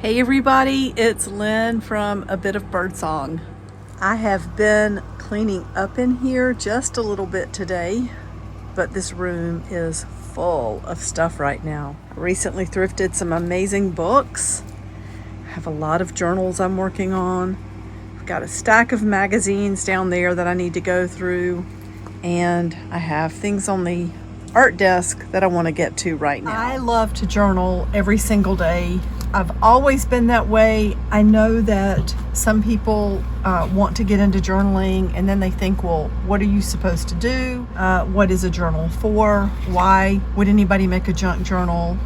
Hey everybody, it's Lynn from A Bit of Birdsong. I have been cleaning up in here just a little bit today, but this room is full of stuff right now. I recently thrifted some amazing books. I have a lot of journals I'm working on. I've got a stack of magazines down there that I need to go through, and I have things on the art desk that I want to get to right now. I love to journal every single day. I've always been that way. I know that some people want to get into journaling and then they think, well, what are you supposed to do? What is a journal for? Why would anybody make a junk journal?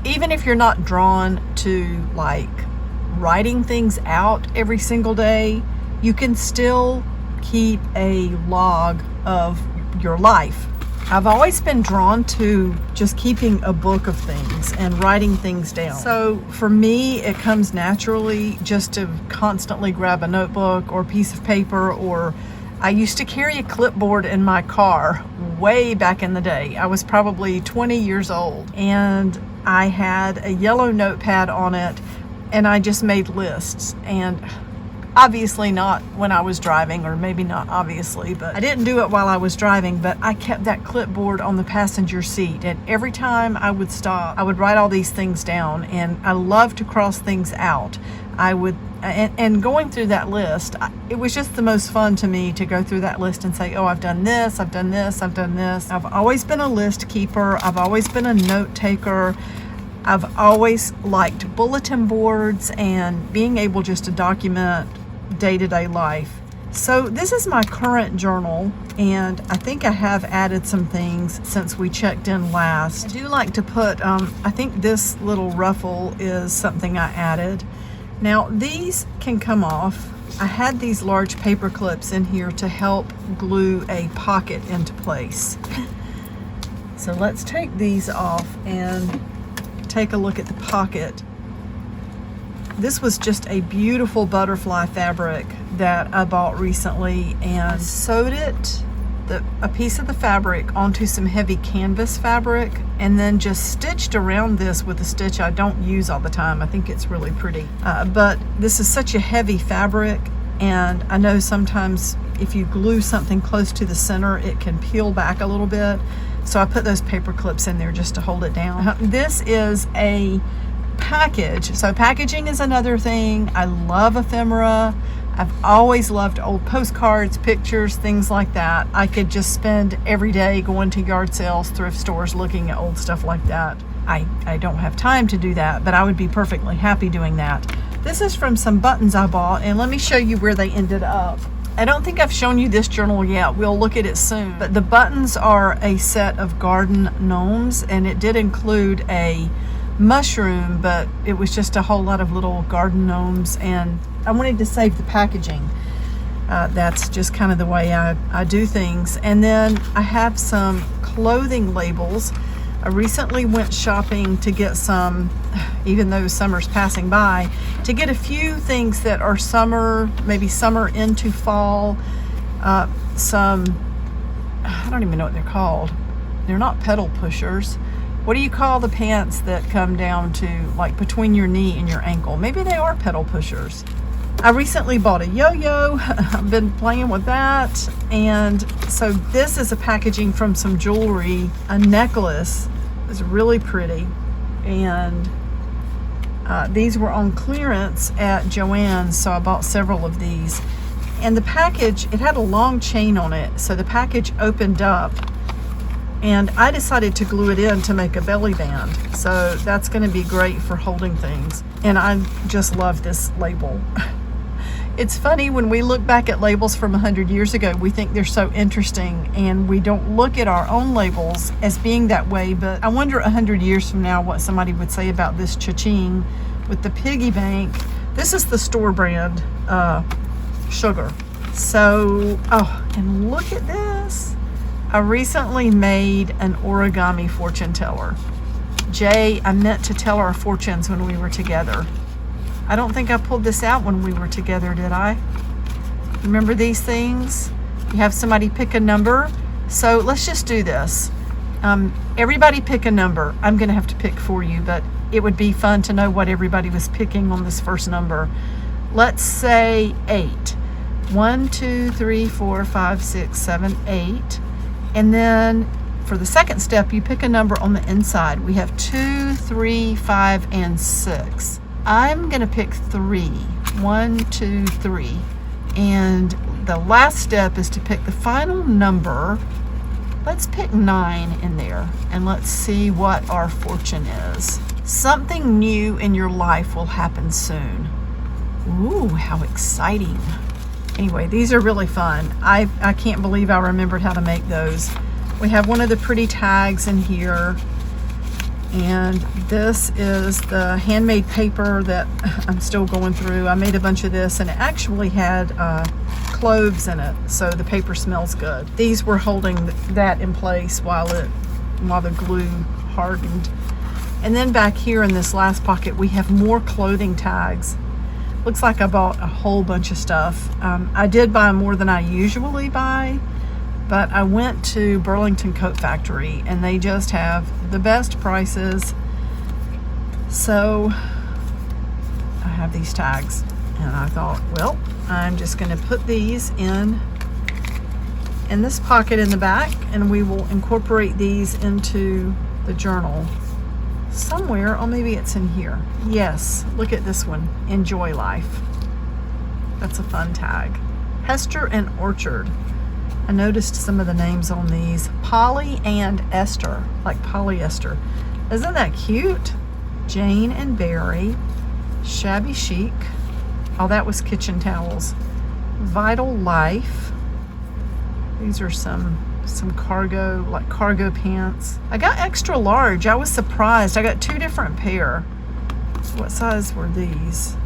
Even if you're not drawn to like writing things out every single day, you can still keep a log of your life. I've always been drawn to just keeping a book of things and writing things down. So for me, it comes naturally just to constantly grab a notebook or piece of paper, or I used to carry a clipboard in my car way back in the day. I was probably 20 years old and I had a yellow notepad on it and I just made lists. And obviously not when I was driving, or maybe not obviously, but I didn't do it while I was driving, but I kept that clipboard on the passenger seat. And every time I would stop, I would write all these things down, and I love to cross things out. And going through that list, it was just the most fun to me to go through that list and say, oh, I've done this, I've done this, I've done this. I've always been a list keeper. I've always been a note taker. I've always liked bulletin boards and being able just to document day-to-day life. So this is my current journal, and I think I have added some things since we checked in last. I do like to put, I think this little ruffle is something I added. Now these can come off. I had these large paper clips in here to help glue a pocket into place. So let's take these off and take a look at the pocket. This was just a beautiful butterfly fabric that I bought recently, and I sewed a piece of the fabric onto some heavy canvas fabric and then just stitched around this with a stitch I don't use all the time. I think it's really pretty. But this is such a heavy fabric, and I know sometimes if you glue something close to the center, it can peel back a little bit. So I put those paper clips in there just to hold it down. This is a package. So packaging is another thing. I love ephemera. I've always loved old postcards, pictures, things like that. I could just spend every day going to yard sales, thrift stores, looking at old stuff like that. I don't have time to do that, but I would be perfectly happy doing that. This is from some buttons I bought, and let me show you where they ended up. I don't think I've shown you this journal yet. We'll look at it soon. But the buttons are a set of garden gnomes, and it did include a mushroom, but it was just a whole lot of little garden gnomes, and I wanted to save the packaging. That's just kind of the way I do things. And then I have some clothing labels. I recently went shopping to get some, even though summer's passing by, to get a few things that are summer, maybe summer into fall. Some, I don't even know what they're called. They're not pedal pushers. What do you call the pants that come down to like between your knee and your ankle? Maybe they are pedal pushers. I recently bought a yo-yo. I've been playing with that. And so this is a packaging from some jewelry. A necklace is really pretty. And these were on clearance at Joann's, so I bought several of these. And the package, it had a long chain on it. So the package opened up, and I decided to glue it in to make a belly band. So that's going to be great for holding things. And I just love this label. It's funny, when we look back at labels from 100 years ago, we think they're so interesting, and we don't look at our own labels as being that way. But I wonder 100 years from now what somebody would say about this cha-ching with the piggy bank. This is the store brand sugar. So, oh, and look at this. I recently made an origami fortune teller. Jay, I meant to tell our fortunes when we were together. I don't think I pulled this out when we were together, did I? Remember these things? You have somebody pick a number. So let's just do this. Everybody pick a number. I'm going to have to pick for you, but it would be fun to know what everybody was picking on this first number. Let's say 8. 1, 2, 3, 4, 5, 6, 7, 8. And then for the second step, you pick a number on the inside. We have 2, 3, 5, and 6. I'm gonna pick 3. 1, 2, 3. And the last step is to pick the final number. Let's pick 9 in there, and let's see what our fortune is. Something new in your life will happen soon. Ooh, how exciting. Anyway, these are really fun. I can't believe I remembered how to make those. We have one of the pretty tags in here, and this is the handmade paper that I'm still going through. I made a bunch of this, and it actually had cloves in it, so the paper smells good. These were holding that in place while the glue hardened. And then back here in this last pocket, we have more clothing tags. Looks like I bought a whole bunch of stuff. I did buy more than I usually buy, but I went to Burlington Coat Factory, and they just have the best prices. So I have these tags, and I thought, well, I'm just going to put these in this pocket in the back, and we will incorporate these into the journal somewhere. Or maybe it's in here. Yes, look at this one. Enjoy life. That's a fun tag. Hester and Orchard. I noticed some of the names on these. Polly and Esther, like polyester. Isn't that cute? Jane and Barry. Shabby Chic. Oh, that was kitchen towels. Vital Life. These are some cargo, like cargo pants. I got extra large. I was surprised. I got 2 different pair. What size were these?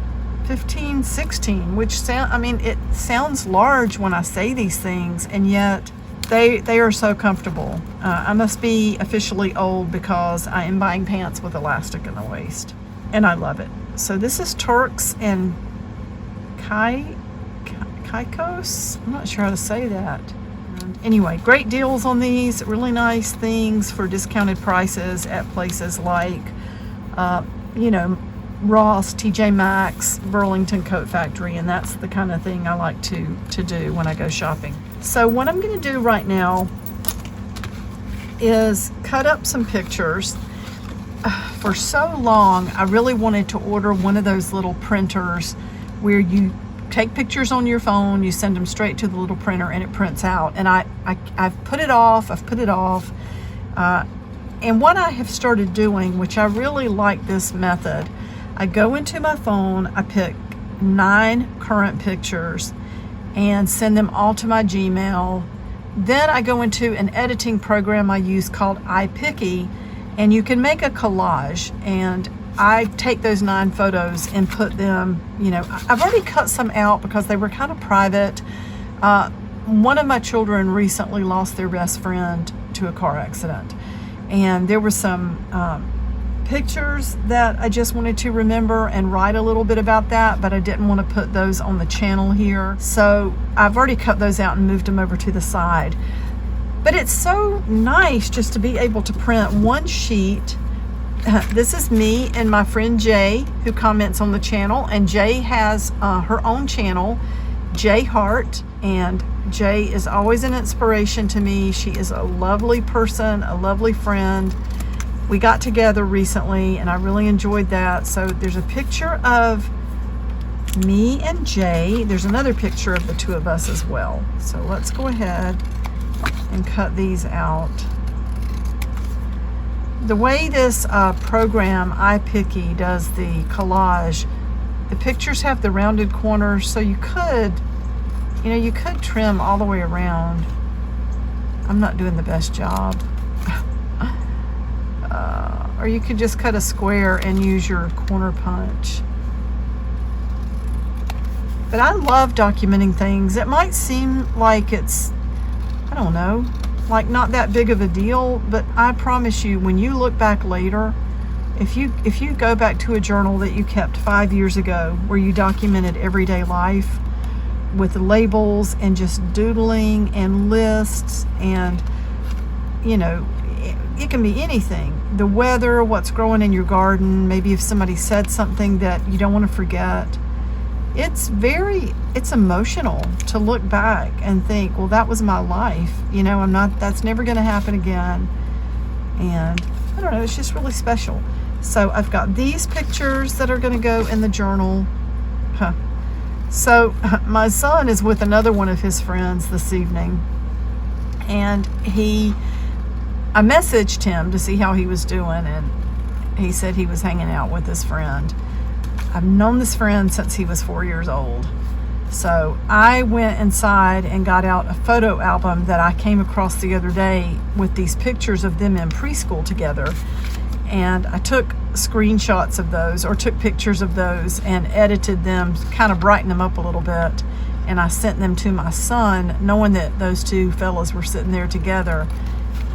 15, 16, which it sounds large when I say these things, and yet they are so comfortable. I must be officially old because I am buying pants with elastic in the waist, and I love it. So this is Turks and Caicos. I'm not sure how to say that. Anyway, great deals on these. Really nice things for discounted prices at places like, Ross, TJ Maxx, Burlington Coat Factory, and that's the kind of thing I like to do when I go shopping. So what I'm going to do right now is cut up some pictures. For so long, I really wanted to order one of those little printers where you take pictures on your phone, you send them straight to the little printer, and it prints out. And I've put it off. And what I have started doing, which I really like this method, I go into my phone, I pick 9 current pictures and send them all to my Gmail. Then I go into an editing program I use called iPicky, and you can make a collage, and I take those 9 photos and put them, I've already cut some out because they were kind of private. One of my children recently lost their best friend to a car accident, and there were some pictures that I just wanted to remember and write a little bit about that, but I didn't want to put those on the channel here. So I've already cut those out and moved them over to the side. But it's so nice just to be able to print one sheet. This is me and my friend Jay, who comments on the channel, and Jay has her own channel, Jay Hart, and Jay is always an inspiration to me. She is a lovely person, a lovely friend. We got together recently, and I really enjoyed that. So there's a picture of me and Jay. There's another picture of the 2 of us as well. So let's go ahead and cut these out. The way this program, iPicky, does the collage, the pictures have the rounded corners, so you could trim all the way around. I'm not doing the best job. Or you could just cut a square and use your corner punch. But I love documenting things. It might seem like it's, I don't know, like not that big of a deal, but I promise you, when you look back later, if you go back to a journal that you kept 5 years ago where you documented everyday life with labels and just doodling and lists and it can be anything. The weather, what's growing in your garden, maybe if somebody said something that you don't want to forget. It's emotional to look back and think, well, that was my life. You know, that's never going to happen again. And I don't know, it's just really special. So I've got these pictures that are going to go in the journal. So my son is with another one of his friends this evening, and I messaged him to see how he was doing, and he said he was hanging out with his friend. I've known this friend since he was 4 years old. So I went inside and got out a photo album that I came across the other day with these pictures of them in preschool together. And I took screenshots of those, or took pictures of those and edited them, kind of brightened them up a little bit. And I sent them to my son, knowing that those two fellas were sitting there together.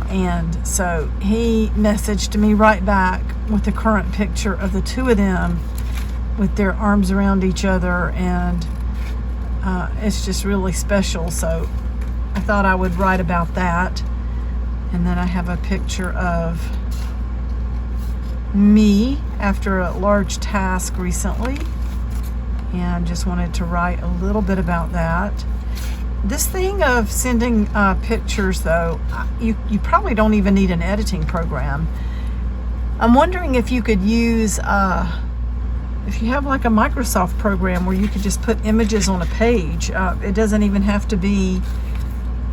And so he messaged me right back with the current picture of the two of them with their arms around each other, and it's just really special. So I thought I would write about that. And then I have a picture of me after a large task recently, and just wanted to write a little bit about that. This thing of sending pictures, though, you probably don't even need an editing program. I'm wondering if you could use if you have like a Microsoft program where you could just put images on a page. It doesn't even have to be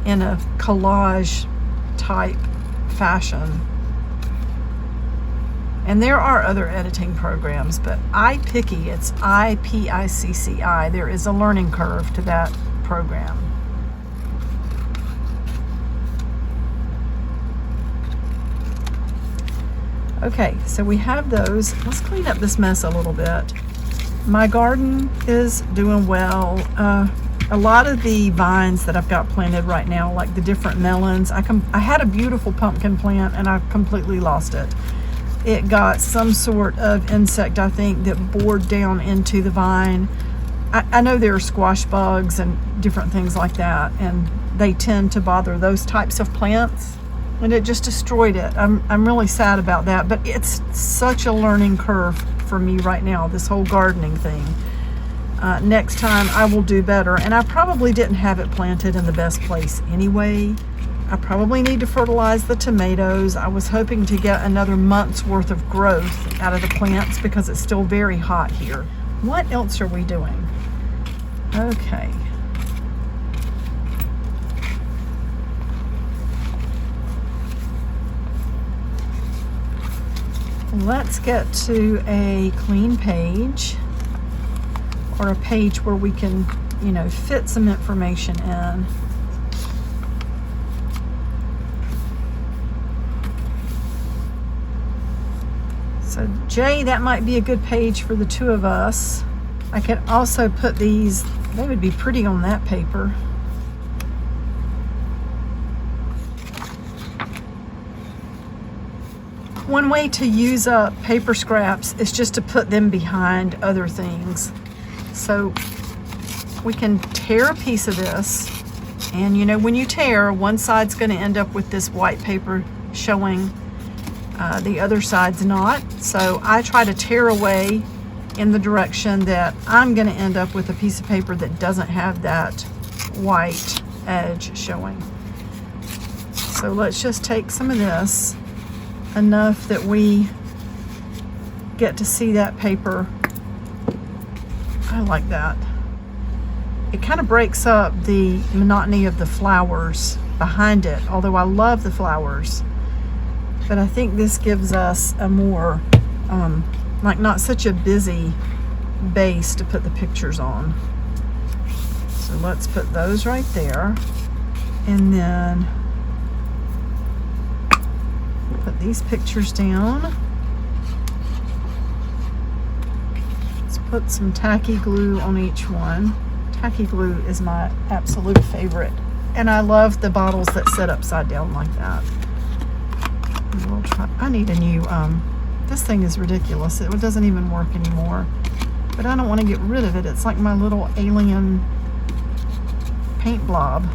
in a collage type fashion. And there are other editing programs, but iPiccy, it's I-P-I-C-C-I. There is a learning curve to that program. Okay, so we have those. Let's clean up this mess a little bit. My garden is doing well. A lot of the vines that I've got planted right now, like the different melons, I had a beautiful pumpkin plant and I completely lost it. It got some sort of insect, I think, that bored down into the vine. I know there are squash bugs and different things like that, and they tend to bother those types of plants, and it just destroyed it. I'm really sad about that, but it's such a learning curve for me right now, this whole gardening thing. Next time I will do better, and I probably didn't have it planted in the best place anyway. I probably need to fertilize the tomatoes. I was hoping to get another month's worth of growth out of the plants because it's still very hot here. What else are we doing? Okay. Let's get to a clean page, or a page where we can, fit some information in. So Jay, that might be a good page for the two of us. I could also put these, they would be pretty on that paper. One way to use up paper scraps is just to put them behind other things. So we can tear a piece of this, and when you tear, one side's going to end up with this white paper showing, the other side's not. So I try to tear away in the direction that I'm going to end up with a piece of paper that doesn't have that white edge showing. So let's just take some of this, enough that we get to see that paper. I like that. It kind of breaks up the monotony of the flowers behind it, although I love the flowers. But I think this gives us a more, not such a busy base to put the pictures on. So let's put those right there. And then put these pictures down. Let's put some tacky glue on each one. Tacky glue is my absolute favorite. And I love the bottles that sit upside down like that. We'll try. I need a new, this thing is ridiculous. It doesn't even work anymore. But I don't want to get rid of it. It's like my little alien paint blob.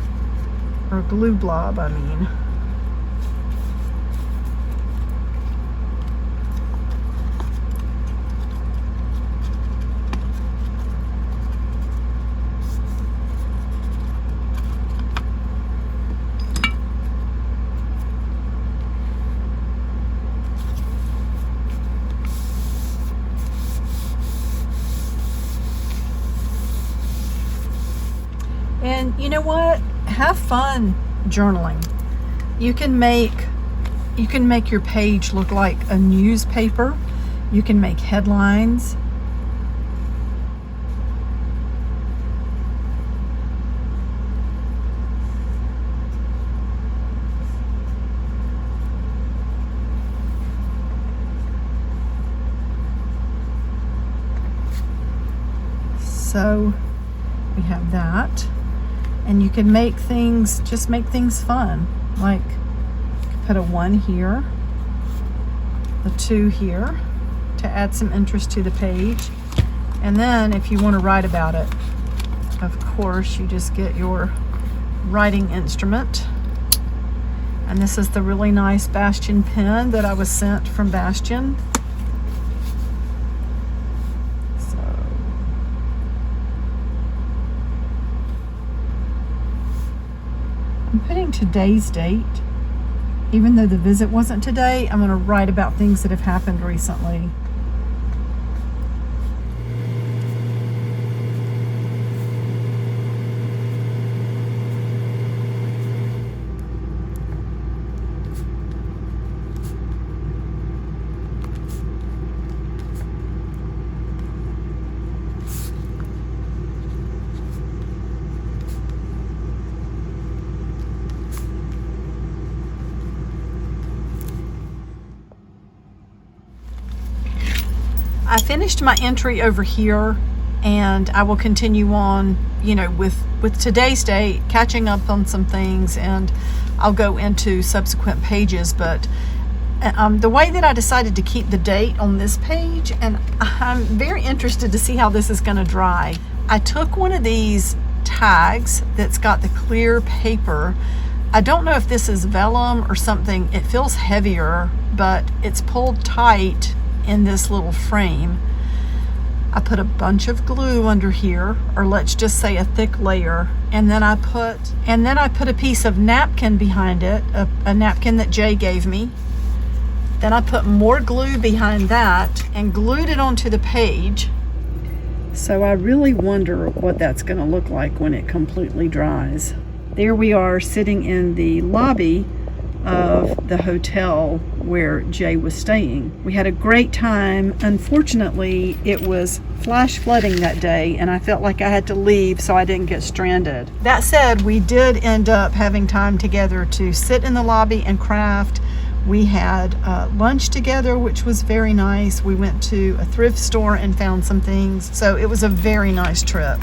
Or glue blob, I mean. And you know what? Have fun journaling. You can make your page look like a newspaper. You can make headlines. So we have that, and you can make things, just make things fun. Like you can put a 1 here, a 2 here to add some interest to the page. And then if you want to write about it, of course, you just get your writing instrument. And this is the really nice Bastion pen that I was sent from Bastion. I'm putting today's date. Even though the visit wasn't today, I'm going to write about things that have happened recently. I finished my entry over here, and I will continue on, with today's date, catching up on some things, and I'll go into subsequent pages. But the way that I decided to keep the date on this page, and I'm very interested to see how this is going to dry. I took one of these tags that's got the clear paper. I don't know if this is vellum or something. It feels heavier, but it's pulled tight in this little frame. I put a bunch of glue under here, or let's just say a thick layer, and then I put a piece of napkin behind it, a napkin that Jay gave me. Then I put more glue behind that and glued it onto the page. So I really wonder what that's going to look like when it completely dries. There we are sitting in the lobby of the hotel where Jay was staying. We had a great time. Unfortunately, it was flash flooding that day, and I felt like I had to leave so I didn't get stranded. That said, we did end up having time together to sit in the lobby and craft. We had lunch together, which was very nice. We went to a thrift store and found some things. So it was a very nice trip.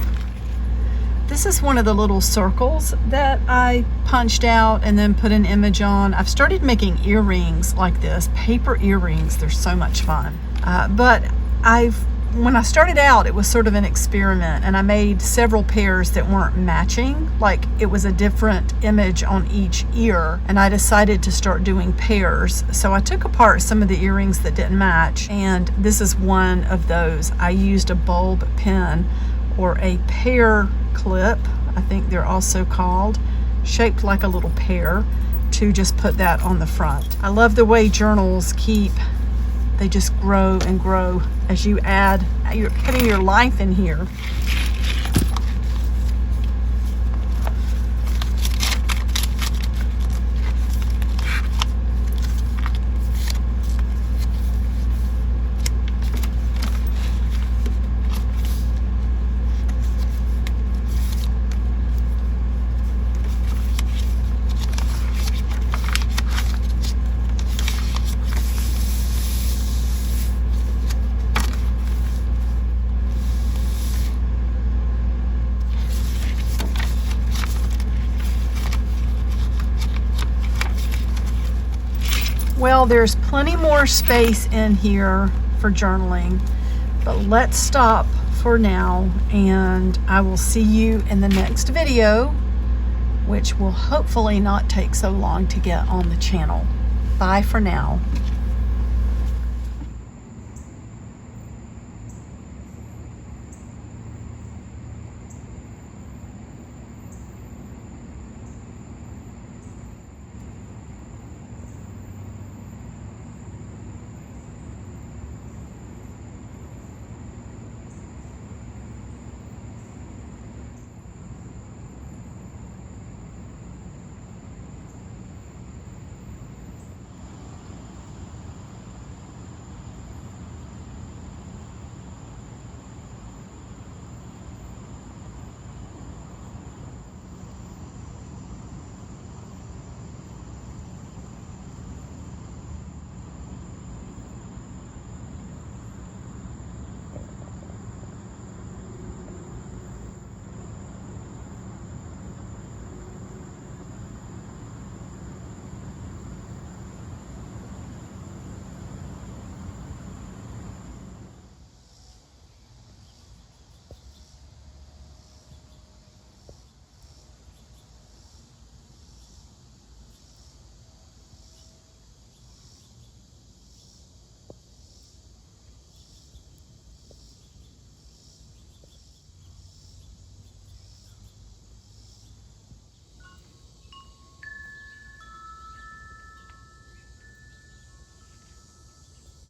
This is one of the little circles that I punched out and then put an image on. I've started making earrings like this, paper earrings. They're so much fun. But when I started out, it was sort of an experiment, and I made several pairs that weren't matching. Like it was a different image on each ear, and I decided to start doing pairs. So I took apart some of the earrings that didn't match, and this is one of those. I used a bulb pin, or a pear clip, I think they're also called, shaped like a little pear, to just put that on the front. I love the way journals they just grow and grow as you're putting your life in here. Well, there's plenty more space in here for journaling, but let's stop for now, and I will see you in the next video, which will hopefully not take so long to get on the channel. Bye for now.